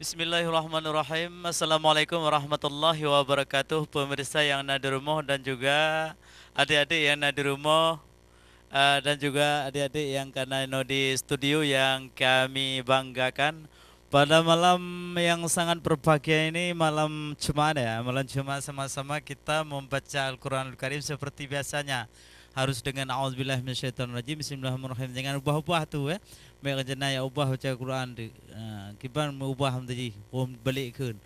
Bismillahirrahmanirrahim. Assalamualaikum warahmatullahi wabarakatuh. Pemirsa yang ada di rumah dan juga adik-adik yang ada di rumah dan juga adik-adik yang kena di studio yang kami banggakan. Pada malam yang sangat berbahagia ini, malam Jumat ya, malam Jumat sama-sama kita membaca Al-Quranul Karim seperti biasanya. Harus dengan auzubillahi minasyaitonirrajim. Bismillahirrahmanirrahim. Jangan ubah-ubah tu ya. Mereka jenayah ya ubah baca Quran tu. Kiban mengubah tadi, balikkan.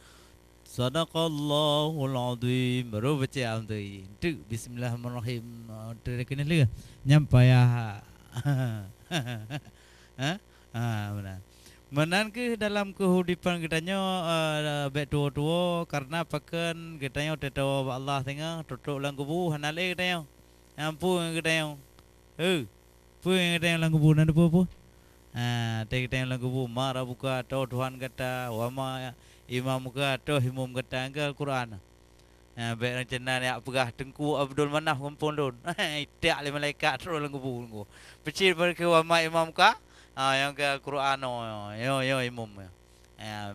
Sadaqallahul azim. Baru baca tu. Tu bismillahirrahmanirrahim. Dari kena le. Nyampai ya. Ha? Benar. Menan ke dalam kehidupan kitanya baik tua-tua karena pakan kitanya tahu Allah tengah tutup lang kubu hanale kitanya. Ampun kitanya. Pu yang kitanya lang kubu nan apa? Tek yang lagu bu marah buka atau Tuhan kata wama imam buka atau himum kata anggal Quran. Baik rencana ni pegah Tengku Abdul Manaf kumpul don. Tiak le malaikat terus lagu bu lagu. Pecil mereka wama imam ka. Yang ke Quran yo imam.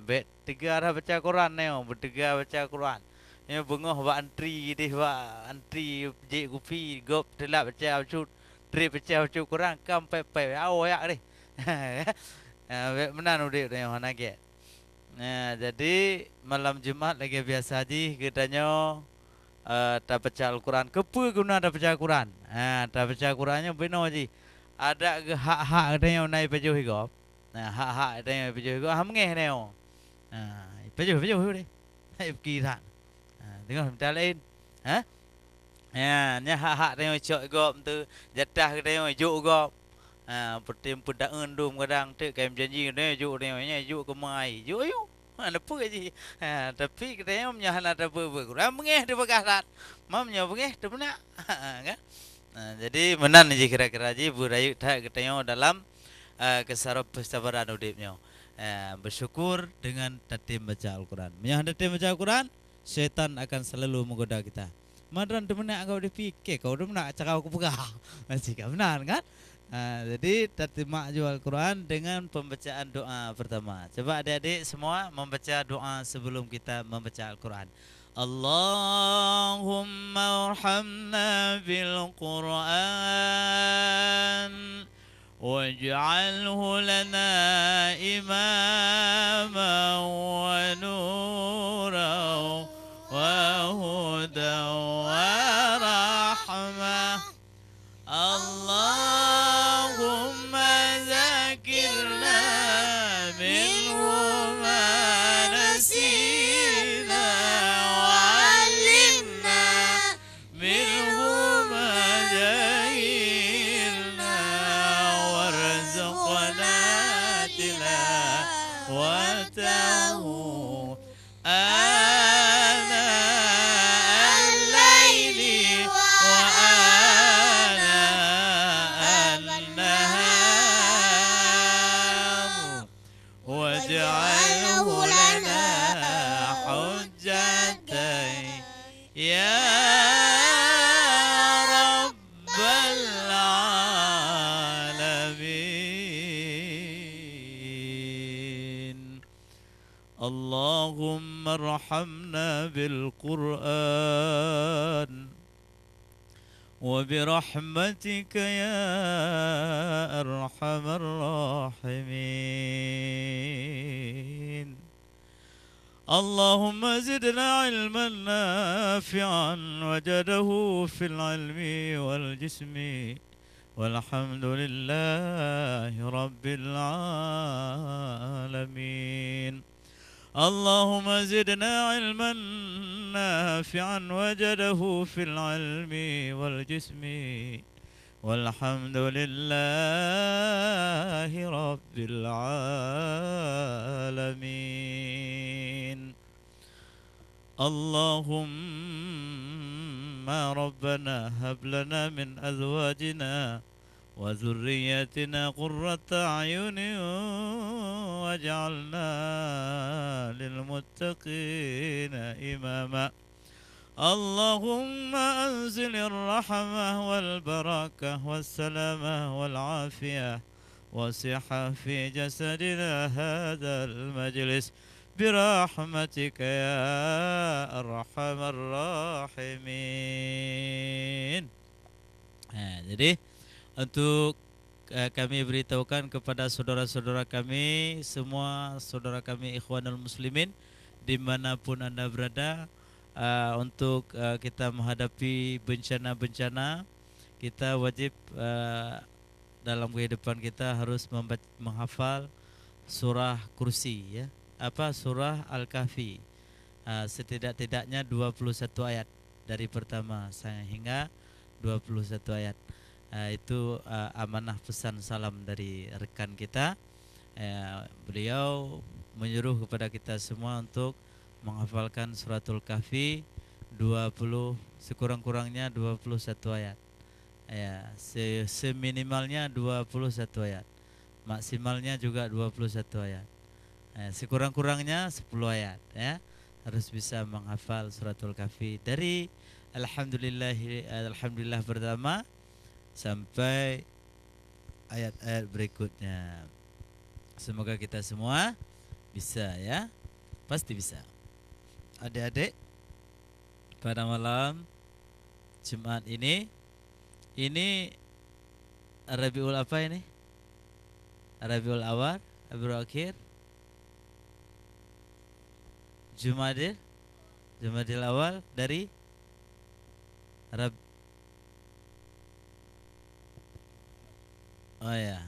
Baik tiga dah baca Quran ni bertiga baca Quran. Yang bengah buat antri deh buat antri je gupi gop telak baca acut. Trip baca acut Quran kam pai awak deh. Menan udik dia yang nak. Jadi malam Jumat lagi biasa aja kitanya tak baca Al-Quran. Kepa guna tak baca Al-Quran. Tak baca Al-Qurannya benar je. Ada ke hak-hak dia yang naik baju higop. Hak-hak dia yang baju higop hamngeh dia. Baju dia. Naik kira. Tengok minta lain. Ni hak-hak dia yang cok higop tu jatah dia yang juk higop. Pertim pedaan dum kadang tu kaim janji ni juk dia juk ke mai juk yo mana apa je tapi kita menyahan ada apa kurang mengeh dia berkasat mamnya mengeh tu benar kan jadi menan je kira-kira je burayu tak kita dalam kesarap kesabaran udipnya bersyukur dengan tatim baca Al-Quran menyahan tatim baca Al-Quran syaitan akan selalu menggoda kita madran tu benar kau dipikir kau tu benar cakap aku pegah masih kan benar kan. Jadi tertimak juga Al-Quran dengan pembacaan doa pertama. Coba adik-adik semua membaca doa sebelum kita membaca Al-Quran. Allahumma arhamna bil Quran waj'alhu lana imama wa nuran wa hudan wa rahmah. اللهم ارحمنا بالقرآن وبرحمتك يا أرحم الراحمين. اللهم زدنا علما نافعا وجده في العلم والجسم والحمد لله رب العالمين. اللهم زدنا علما نافعا وجده في العلم والجسم والحمد لله رب العالمين. اللهم ربنا هب لنا من أزواجنا وذرياتنا قرة أعين واجعلنا للمتقين إماما. اللهم أنزل الرحمة والبركة والسلامة والعافية والصحة في جسدنا هذا المجلس برحمتك يا أرحم الراحمين. Jadi untuk kami beritahukan kepada saudara-saudara kami, semua saudara kami ikhwanul muslimin dimanapun anda berada, untuk kita menghadapi bencana-bencana, kita wajib dalam kehidupan kita harus menghafal surah kursi, ya, surah Al-Kahfi, setidak-tidaknya 21 ayat dari pertama hingga 21 ayat. Itu amanah pesan salam dari rekan kita. Beliau menyuruh kepada kita semua untuk menghafalkan suratul Kahfi 20, sekurang-kurangnya 21 ayat. Ya, seminimalnya 21 ayat. Maksimalnya juga 21 ayat. Sekurang-kurangnya 10 ayat, ya. Harus bisa menghafal suratul Kahfi dari alhamdulillah pertama sampai ayat-ayat berikutnya. Semoga kita semua bisa, ya. Pasti bisa. Adik-adik, pada malam Jumat ini Rabiul apa ini? Rabiul Awal, Rabiul Akhir, Jumadil Awal dari Rab. Oh ya.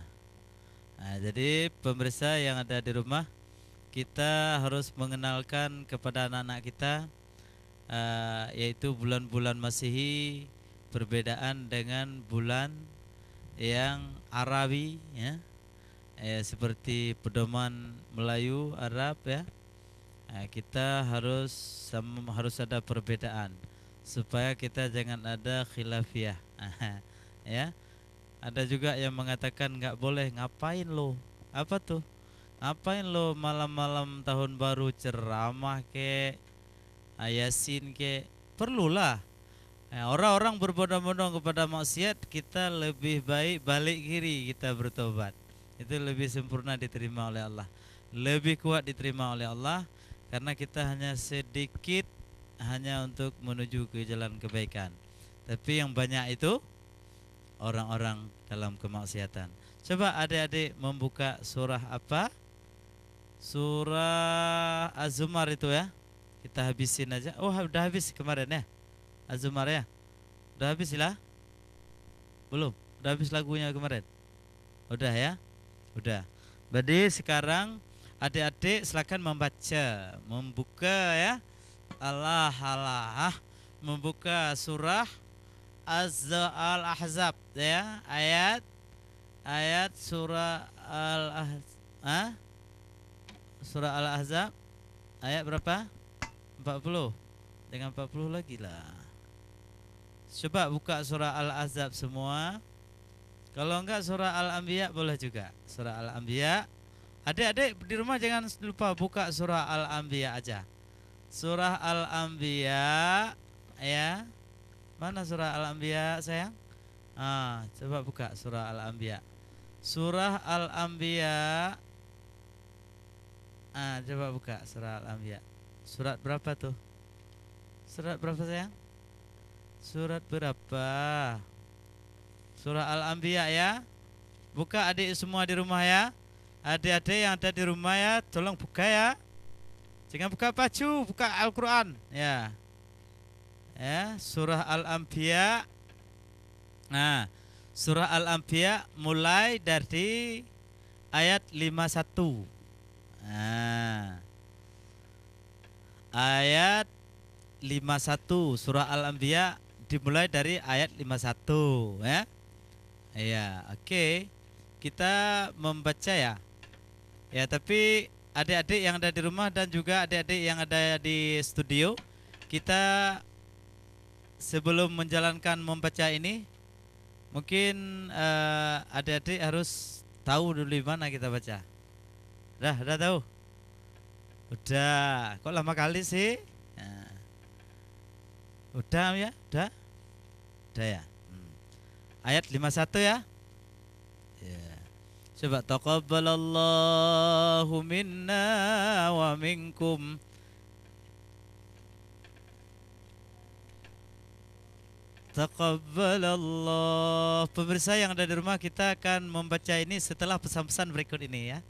Jadi pemirsa yang ada di rumah, kita harus mengenalkan kepada anak-anak kita, yaitu bulan-bulan Masehi perbedaan dengan bulan yang Arabi, ya. Seperti pedoman Melayu, Arab, ya. Kita harus ada perbedaan supaya kita jangan ada khilafiyah. Ya. Ada juga yang mengatakan nggak boleh, ngapain lo? Apa tuh? Ngapain lo malam-malam tahun baru ceramah ke, ayasin ke? Perlulah. Orang-orang berbondong-bondong kepada maksiat, kita lebih baik balik kiri, kita bertobat. Itu lebih sempurna diterima oleh Allah, lebih kuat diterima oleh Allah, karena kita hanya sedikit, hanya untuk menuju ke jalan kebaikan. Tapi yang banyak itu orang-orang dalam kemaksiatan. Coba adik-adik membuka surah apa? Surah Az-Zumar itu, ya. Kita habisin aja. Oh, udah habis kemarin, ya. Az-Zumar, ya. Udah habis lah? Belum? Udah habis lagunya kemarin? Udah, ya? Udah. Berarti sekarang adik-adik silakan membuka, ya. Allah, membuka surah Al-Ahzab, ya, ayat surah surah Al-Ahzab ayat berapa? 40. Dengan 40 lagi lah. Coba buka surah Al-Ahzab semua. Kalau enggak surah Al-Anbiya boleh juga. Surah Al-Anbiya. Adik-adik di rumah jangan lupa buka surah Al-Anbiya aja. Surah Al-Anbiya, ya. Mana surah Al-Anbiya, sayang? Coba buka surah Al-Anbiya. Surah Al-Anbiya. Coba buka surah Al-Anbiya. Surat berapa tuh? Surat berapa, sayang? Surat berapa? Surah Al-Anbiya, ya. Buka adik semua di rumah, ya. Adik-adik yang ada di rumah, ya, tolong buka, ya. Jangan buka baju, buka Al-Quran, ya. Ya, surah Al-Anbiya. Surah Al-Anbiya mulai dari ayat 51. Ayat 51 surah Al-Anbiya dimulai dari ayat 51, ya. Iya, oke. Kita membaca, ya. Ya, tapi adik-adik yang ada di rumah dan juga adik-adik yang ada di studio, kita sebelum menjalankan membaca ini, mungkin adik-adik harus tahu dulu di mana kita baca. Udah tahu? Udah. Kok lama kali sih? Udah, ya? Udah ya? Ayat 51, ya? Ya. Coba taqabbalallahu minna wa minkum. Taqabbalallah. Pemirsa yang ada di rumah, kita akan membaca ini setelah pesan-pesan berikut ini ya.